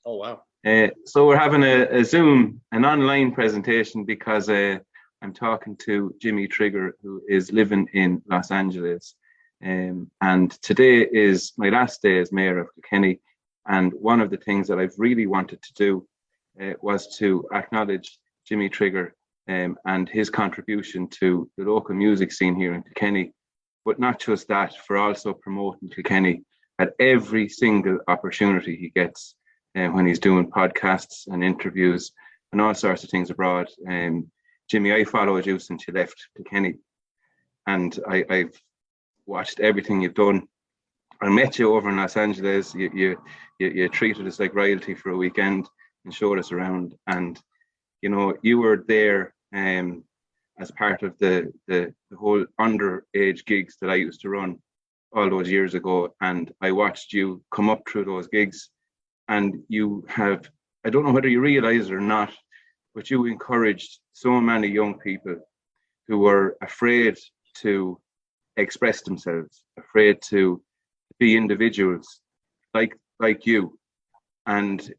Oh, wow. So we're having a Zoom, an online presentation because I'm talking to Jimmy Trigger, who is living in Los Angeles. And today is my last day as mayor of Kilkenny. And one of the things that I've really wanted to do was to acknowledge Jimmy Trigger and his contribution to the local music scene here in Kilkenny. But not just that, for also promoting Kilkenny at every single opportunity he gets when he's doing podcasts and interviews and all sorts of things abroad. Jimmy, I followed you since you left Kilkenny, and I've watched everything you've done. I met you over in Los Angeles. You treated us like royalty for a weekend and showed us around. And you know, you were there as part of the whole underage gigs that I used to run all those years ago. And I watched you come up through those gigs, and you have, I don't know whether you realize it or not, but you encouraged so many young people who were afraid to express themselves, afraid to be individuals like you. And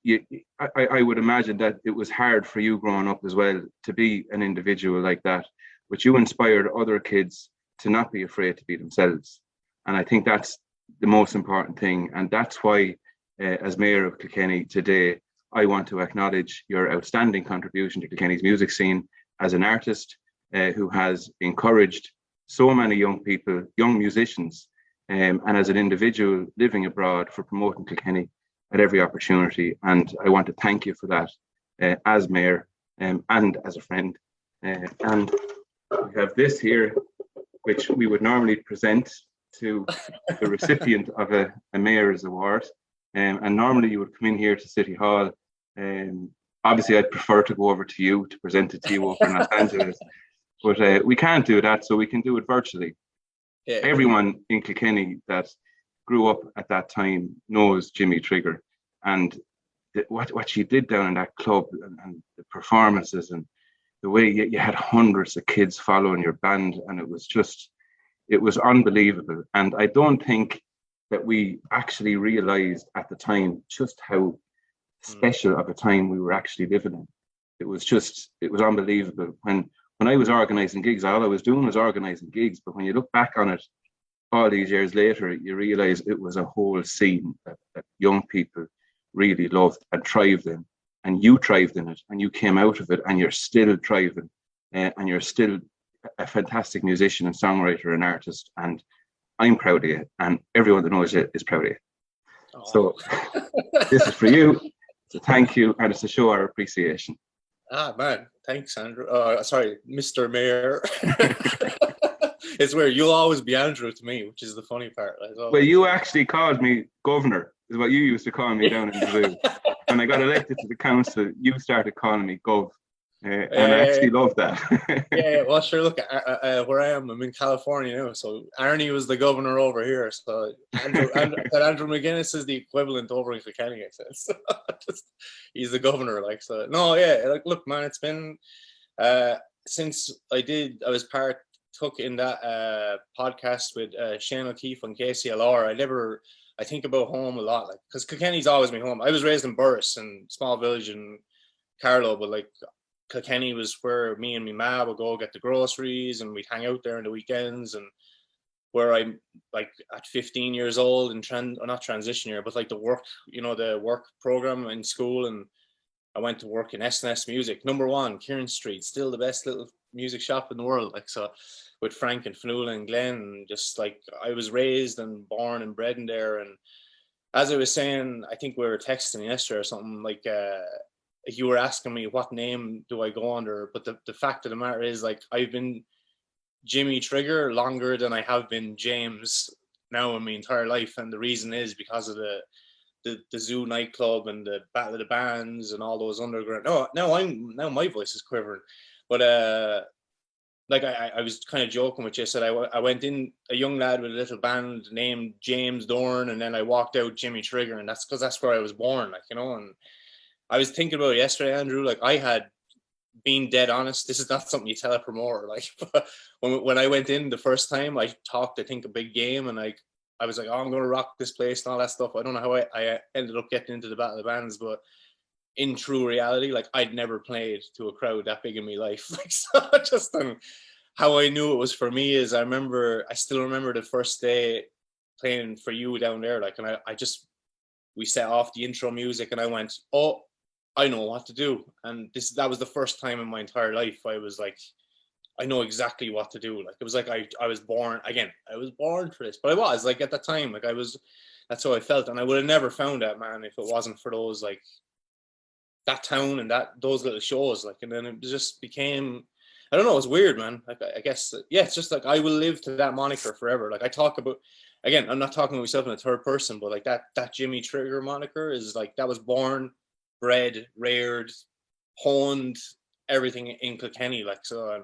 I would imagine that it was hard for you growing up as well to be an individual like that, but you inspired other kids to not be afraid to be themselves. And I think that's the most important thing. And that's why, as Mayor of Kilkenny today, I want to acknowledge your outstanding contribution to Kilkenny's music scene as an artist who has encouraged so many young people, young musicians, and as an individual living abroad for promoting Kilkenny at every opportunity. And I want to thank you for that as mayor and as a friend. And we have this here, which we would normally present to the recipient of a mayor's award. And normally you would come in here to City Hall. Obviously, I'd prefer to go over to you to present it to you over in Los Angeles. But we can't do that, so we can do it virtually. Yeah. Everyone in Kilkenny that grew up at that time knows Jimmy Trigger, and what you did down in that club and the performances and the way you had hundreds of kids following your band, and it was unbelievable. And I don't think that we actually realized at the time just how special of a time we were actually living in. It was unbelievable. When I was organizing gigs, all I was doing was organizing gigs. But when you look back on it all these years later, you realize it was a whole scene that young people really loved and thrived in. And you thrived in it, and you came out of it, and you're still thriving, and you're still a fantastic musician and songwriter and artist. And I'm proud of you, and everyone that knows you is proud of you. Oh. So this is for you. So thank you, and it's to show our appreciation. Ah, man. Thanks, Andrew. Sorry, Mr. Mayor. It's weird. You'll always be Andrew to me, which is the funny part. Well, you actually called me governor, is what you used to call me down in the zoo. When I got elected to the council, you started calling me Gov. And I actually love that. Yeah, well, sure. Look, where I am, I'm in California now. So Arnie was the governor over here. So Andrew McGuinness is the equivalent over in Kilkenny, I said. So he's the governor, like. So no, yeah. Like, look, man, it's been since I took in that podcast with Shane O'Keefe and Casey Allora. I think about home a lot, like, because Kilkenny's always been home. I was raised in Burris, in small village in Carlow, but like, Kilkenny was where me and my ma would go get the groceries, and we'd hang out there on the weekends. And where I'm like at 15 years old and not transition year, but like the work program in school, and I went to work in S&S Music, #1, Kieran Street, still the best little music shop in the world. Like, so with Frank and Fionnuala and Glenn, and just like I was raised and born and bred in there. And as I was saying, I think we were texting yesterday or something, like you were asking me what name do I go under, but the fact of the matter is, like, I've been Jimmy Trigger longer than I have been James now in my entire life. And the reason is because of the Zoo nightclub and the Battle of the Bands and all those underground. Now my voice is quivering. But like I was kind of joking with you. I said I went in a young lad with a little band named James Dorn, and then I walked out Jimmy Trigger, and that's because that's where I was born, like, you know. And I was thinking about it yesterday, Andrew, like, I had been dead honest. This is not something you tell a promoter. Like, when I went in the first time, I talked, I think, a big game, and like I was like, oh, I'm going to rock this place and all that stuff. I don't know how I ended up getting into the Battle of the Bands, but in true reality, like I'd never played to a crowd that big in my life. Like, so just how I knew it was for me is I still remember the first day playing for you down there. Like, and we set off the intro music and I went, oh, I know what to do. And that was the first time in my entire life I was like, I know exactly what to do. Like, it was like I was born for this. But I was like, at that time, like that's how I felt. And I would have never found that, man, if it wasn't for those, like, that town and those little shows. Like, and then it just became, I don't know, it's weird, man. Like, I guess, yeah, it's just like I will live to that moniker forever. Like, I talk about, again, I'm not talking about myself in the third person, but like that Jimmy Trigger moniker is like, that was born, bred, reared, honed, everything in Kilkenny. Like, so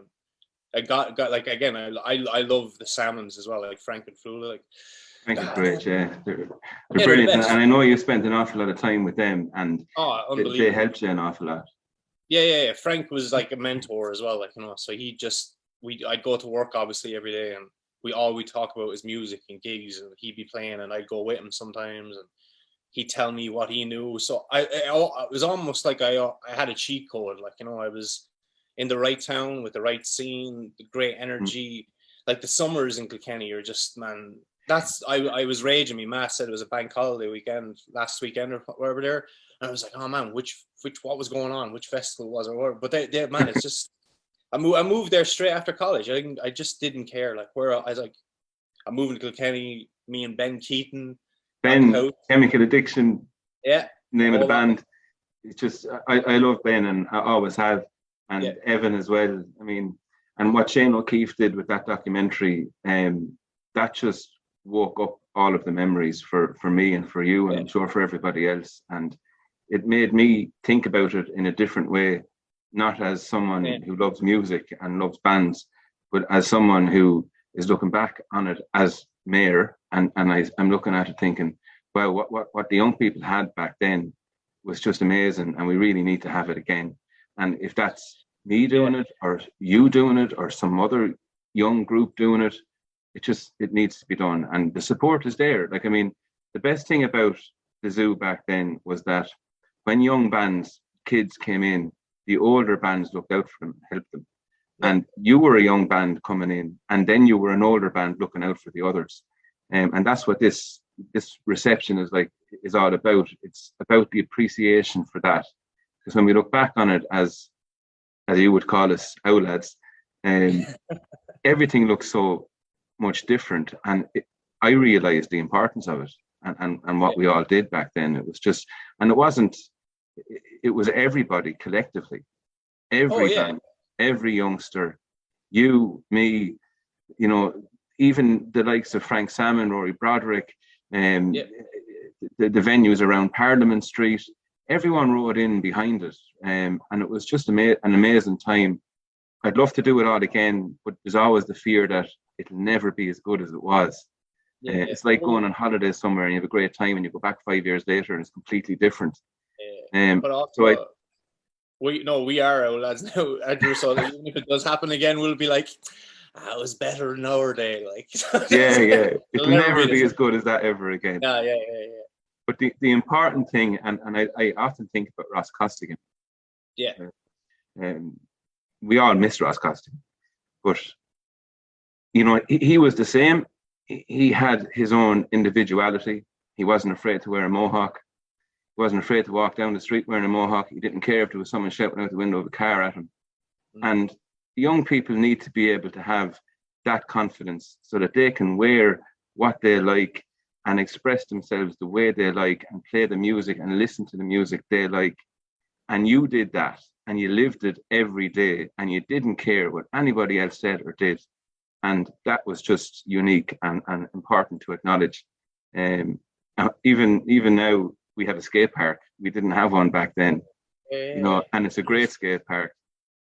I got like, again, I love the Salmons as well, like Frank and Flula. Like, Frank is great, yeah. They're they're brilliant, the and best. I know you spent an awful lot of time with them, and they helped you an awful lot. Yeah. Frank was like a mentor as well, like, you know. So I'd go to work obviously every day, and all we talk about is music and gigs, and he'd be playing, and I'd go with him sometimes, and he'd tell me what he knew. So it was almost like I had a cheat code, like, you know, I was in the right town with the right scene, the great energy. Like, the summers in Kilkenny are just, man. I was raging. Me Matt said it was a bank holiday weekend last weekend or whatever there, and I was like, oh man, what was going on? Which festival was it? Or whatever. But they man, it's just I moved there straight after college. I just didn't care. Like, where I was like, I'm moving to Kilkenny. Me and Ben Keaton. Ben, Chemical Addiction. Yeah. Name of the band. It's just I love Ben, and I always have, and Evan as well. I mean, and what Shane O'Keefe did with that documentary, that just woke up all of the memories for me and for you, and I'm sure for everybody else. And it made me think about it in a different way, not as someone who loves music and loves bands, but as someone who is looking back on it as mayor, and I'm looking at it thinking, well, what the young people had back then was just amazing, and we really need to have it again. And if that's me doing it, or you doing it, or some other young group doing it, it needs to be done. And the support is there. Like, I mean, the best thing about the zoo back then was that when young bands, kids came in, the older bands looked out for them, helped them. And you were a young band coming in, and then you were an older band looking out for the others. And that's what this reception is all about. It's about the appreciation for that. Because when we look back on it, as you would call us, our lads, everything looks so much different. And I realized the importance of it and what we all did back then. It was just, and it was everybody collectively, every band, every youngster, you, me, you know, even the likes of Frank Salmon, Rory Broderick, the venues around Parliament Street, everyone rode in behind it. And it was just an amazing time. I'd love to do it all again, but there's always the fear that it'll never be as good as it was. It's like going on holiday somewhere and you have a great time and you go back 5 years later and it's completely different. But also, we are our lads now, Andrew, so even if it does happen again, we'll be like, it was better in our day. Like, it'll never be as good as that ever again. Yeah. But the important thing, and I often think about Ross Costigan. We all miss Ross Costigan, but you know, he was the same. He had his own individuality. He wasn't afraid to wear a mohawk. He wasn't afraid to walk down the street wearing a mohawk. He didn't care if there was someone shouting out the window of a car at him. And young people need to be able to have that confidence so that they can wear what they like and express themselves the way they like and play the music and listen to the music they like. And you did that and you lived it every day and you didn't care what anybody else said or did. And that was just unique and important to acknowledge. Even now, we have a skate park. We didn't have one back then, you know, and it's a great skate park.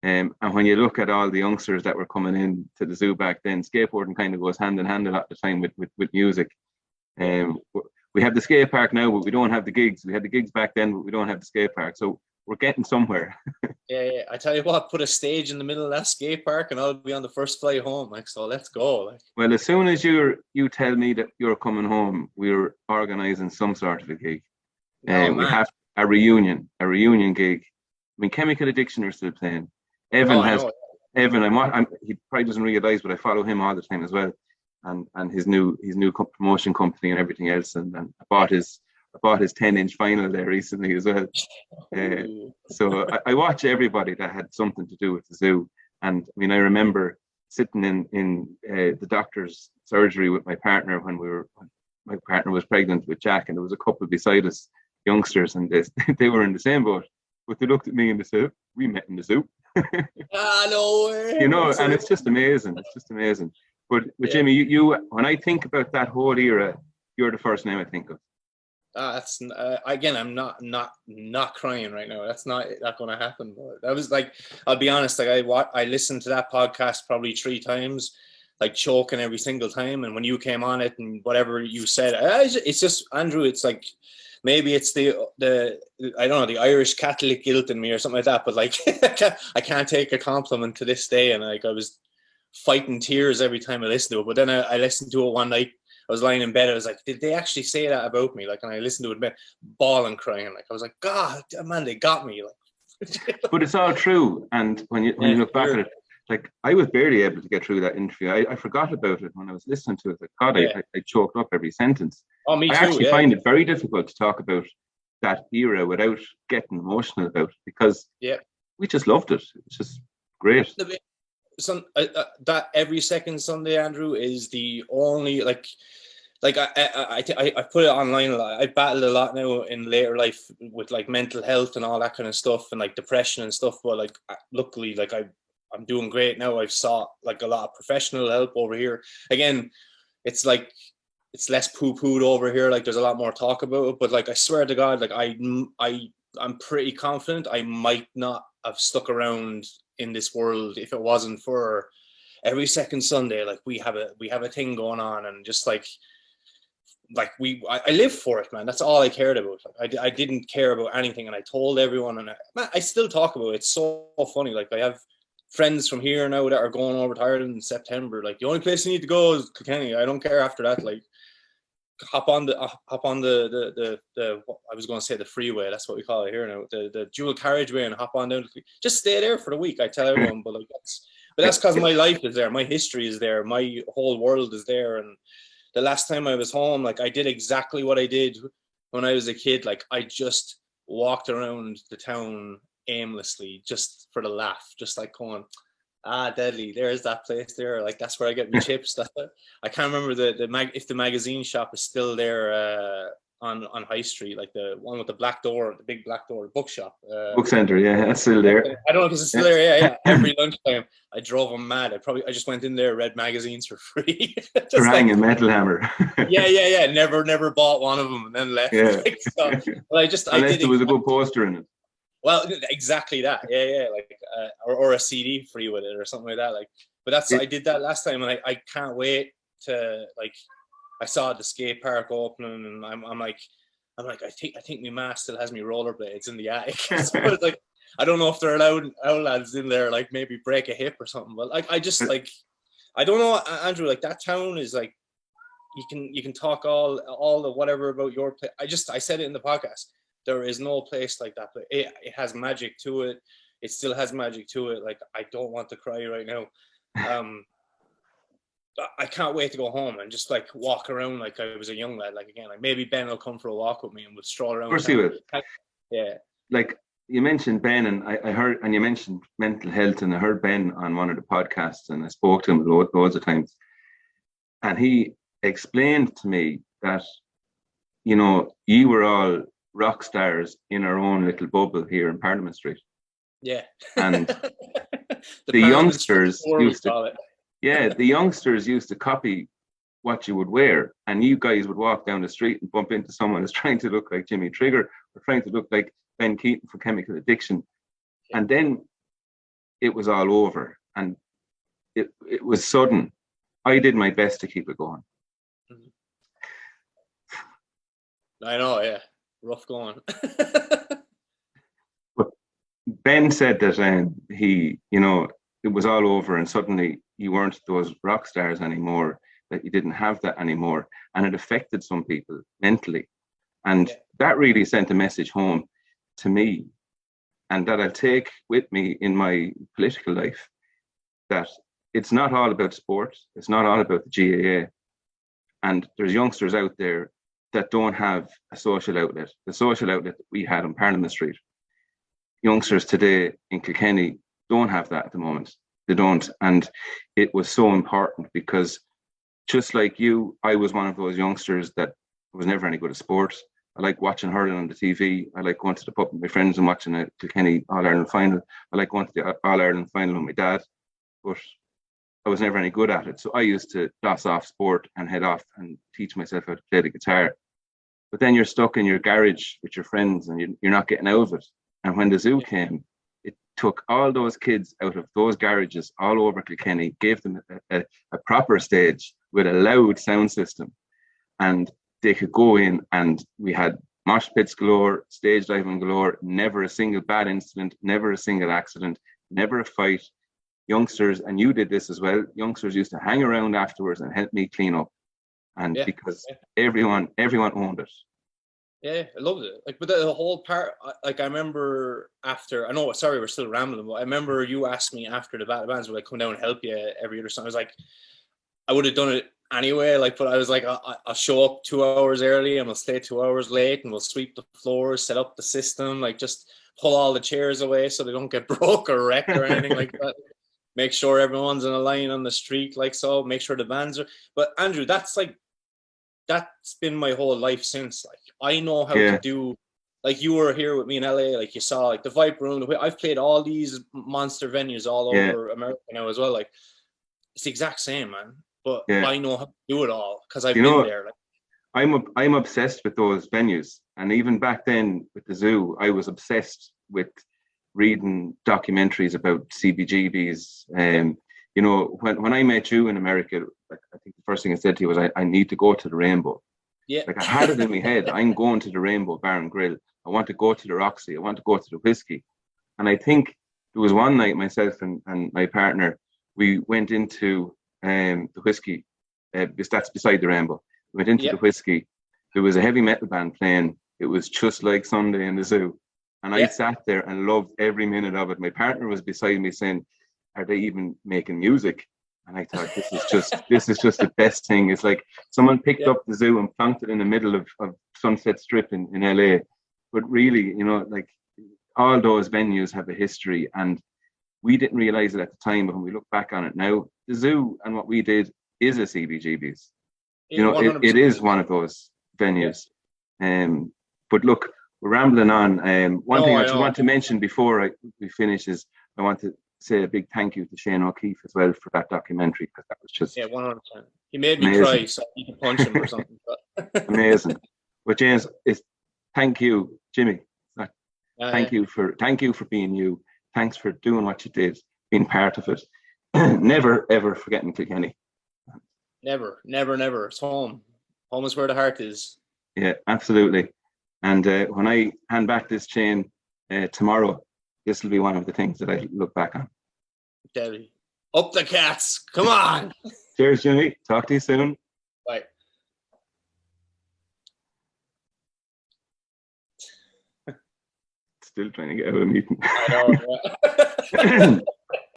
And when you look at all the youngsters that were coming in to the zoo back then, skateboarding kind of goes hand in hand a lot of the time with music. We have the skate park now, but we don't have the gigs. We had the gigs back then, but we don't have the skate park. So we're getting somewhere. Yeah. I tell you what, put a stage in the middle of that skate park, and I'll be on the first flight home. Like, so let's go. Like, Well, as soon as you tell me that you're coming home, we're organising some sort of a gig. oh We man, have a reunion gig. I mean, Chemical Addiction are still playing. Evan I has know. Evan. he probably doesn't realise, but I follow him all the time as well, and his new promotion company and everything else. And I bought his 10-inch vinyl there recently as well. So I watch everybody that had something to do with the zoo. And I mean, I remember sitting in the doctor's surgery with my partner when my partner was pregnant with Jack, and there was a couple beside us, youngsters, and they were in the same boat. But they looked at me and they said, "We met in the zoo." No way. You know, and it's just amazing. It's just amazing. But Jimmy, you when I think about that whole era, you're the first name I think of. That's again, I'm not crying right now. That's not going to happen. That was like, I'll be honest, like I listened to that podcast probably 3 times, like choking every single time. And when you came on it and whatever you said, it's just, Andrew, it's like, maybe it's the I don't know, the Irish Catholic guilt in me or something like that. But like, I can't take a compliment to this day. And like, I was fighting tears every time I listened to it. But then I listened to it one night. I was lying in bed. I was like, did they actually say that about me? Like, and I listened to it in bed, bawling, crying. Like, I was like, God, man, they got me. Like, but it's all true. And when you look back at it, like, I was barely able to get through that interview. I forgot about it when I was listening to it. Like, God, I choked up every sentence. Oh, me too. I actually find it very difficult to talk about that era without getting emotional about it, because we just loved it. It's just great. That every second Sunday, Andrew, is the only like I put it online a lot. I battled a lot now in later life with like mental health and all that kind of stuff, and like depression and stuff. But like, luckily, like I'm doing great now. I've sought like a lot of professional help over here. Again, it's like, it's less poo-pooed over here. Like, there's a lot more talk about it. But like, I swear to God, like I'm pretty confident I might not have stuck around in this world if it wasn't for every second Sunday. Like, we have a thing going on, and just like I live for it, man. That's all I cared about. Like, I didn't care about anything, and I told everyone, and I still talk about it. It's so funny. Like, I have friends from here now that are going over to Ireland in September. Like, the only place you need to go is Kilkenny. I don't care after that. Like, hop on the I was going to say the freeway. That's what we call it here now. The dual carriageway, and hop on down. Just stay there for the week. I tell everyone, but like, that's because my life is there. My history is there. My whole world is there. And the last time I was home, like, I did exactly what I did when I was a kid. Like, I just walked around the town aimlessly, just for the laugh, just like going, deadly, there's that place there. Like, that's where I get my chips. I can't remember if the magazine shop is still there on High Street, like the one with the black door, the big black door, the bookshop. Book Centre, yeah, that's still there. I don't know if it's still there. Yeah. Every lunchtime, I drove them mad. I just went in there, read magazines for free. Just like a Metal Hammer. yeah. Never bought one of them and then left. Yeah. Like, so, well, unless there was a good poster in it. Well, exactly that. Yeah. Like, or a CD free with it or something like that. Like, but I did that last time, and I can't wait to, like, I saw the skate park opening, and I'm like, I think my ma still has me rollerblades in the attic. So it's like, I don't know if they're allowed lads in there, like, maybe break a hip or something. But like, I just, like, I don't know, Andrew. Like, that town is like, you can talk all the whatever about your place. I said it in the podcast. There is no place like that. It has magic to it. It still has magic to it. Like, I don't want to cry right now. I can't wait to go home and just, like, walk around like I was a young lad. Like, again, like, maybe Ben will come for a walk with me and we'll stroll around. Of course he will. Yeah. Like, you mentioned Ben, and I heard, and you mentioned mental health, and I heard Ben on one of the podcasts, and I spoke to him loads of times, and he explained to me that, you know, you were all rock stars in our own little bubble here in Parliament Street. Yeah. And the youngsters used to, the youngsters used to copy what you would wear, and you guys would walk down the street and bump into someone who's trying to look like Jimmy Trigger or trying to look like Ben Keaton for Chemical Addiction. And then it was all over, and it was sudden. I did my best to keep it going. I know, yeah. Rough going. But Ben said that he, it was all over, and suddenly you weren't those rock stars anymore, that you didn't have that anymore. And it affected some people mentally. And that really sent a message home to me, and that I'll take with me in my political life, that it's not all about sport. It's not all about the GAA. And there's youngsters out there that don't have a social outlet, the social outlet that we had on Parliament Street. Youngsters today in Kilkenny don't have that at the moment. They don't. And it was so important, because just like you, I was one of those youngsters that was never any good at sport. I like watching hurling on the TV. I like going to the pub with my friends and watching a Kilkenny All-Ireland final. I like going to the All-Ireland final with my dad, but I was never any good at it. So I used to doss off sport and head off and teach myself how to play the guitar. But then you're stuck in your garage with your friends and you're not getting out of it. And when the zoo came, it took all those kids out of those garages all over Kilkenny, gave them a proper stage with a loud sound system. And they could go in, and we had mosh pits galore, stage diving galore, never a single bad incident, never a single accident, never a fight. Youngsters, and you did this as well, youngsters used to hang around afterwards and help me clean up. And because everyone owned it. Yeah, I loved it. Like, but the whole part, like, I remember after, I know, sorry, we're still rambling, but I remember you asked me after the Battle of Bands, would I come down and help you every other song? I was like, I would have done it anyway, like, but I was like, I'll show up 2 hours early and we'll stay 2 hours late and we'll sweep the floors, set up the system, like, just pull all the chairs away so they don't get broke or wrecked or anything like that. Make sure everyone's in a line on the street, like, so, make sure the bands are, but Andrew, that's been my whole life since. Like, I know how to do, like, you were here with me in LA, like, you saw, like, the Viper Room. I've played all these monster venues all over America now as well. Like, it's the exact same, man. But I know how to do it all because I've been there. Like, I'm obsessed with those venues, and even back then with the zoo, I was obsessed with reading documentaries about CBGBs. When I met you in America, like, I think the first thing I said to you was, I need to go to the Rainbow. Yeah. Like, I had it in my head. I'm going to the Rainbow Bar and Grill. I want to go to the Roxy. I want to go to the Whiskey. And I think there was one night, myself and my partner, we went into the Whiskey, because that's beside the Rainbow. We went into the Whiskey. There was a heavy metal band playing. It was just like Sunday in the zoo. And I sat there and loved every minute of it. My partner was beside me saying, are they even making music? And I thought, this is just the best thing. It's like someone picked up the zoo and planked it in the middle of Sunset Strip in LA. But really, like, all those venues have a history, and we didn't realize it at the time, but when we look back on it now, the zoo and what we did is a CBGB's. It is one of those venues. But look, we're rambling on. One thing I just want to mention before we finish is I want to say a big thank you to Shane O'Keefe as well for that documentary, because that was just 100%. He made me cry, so you can punch him or something. Amazing. But James, thank you, Jimmy. Thank you for being you. Thanks for doing what you did, being part of it. Never ever forgetting Kilkenny. Never. It's home. Home is where the heart is. Yeah, absolutely. And when I hand back this chain tomorrow, this will be one of the things that I look back on. Debbie. Up the Cats. Come on. Cheers, Jimmy. Talk to you soon. Bye. Still trying to get out of a meeting. I know. Yeah.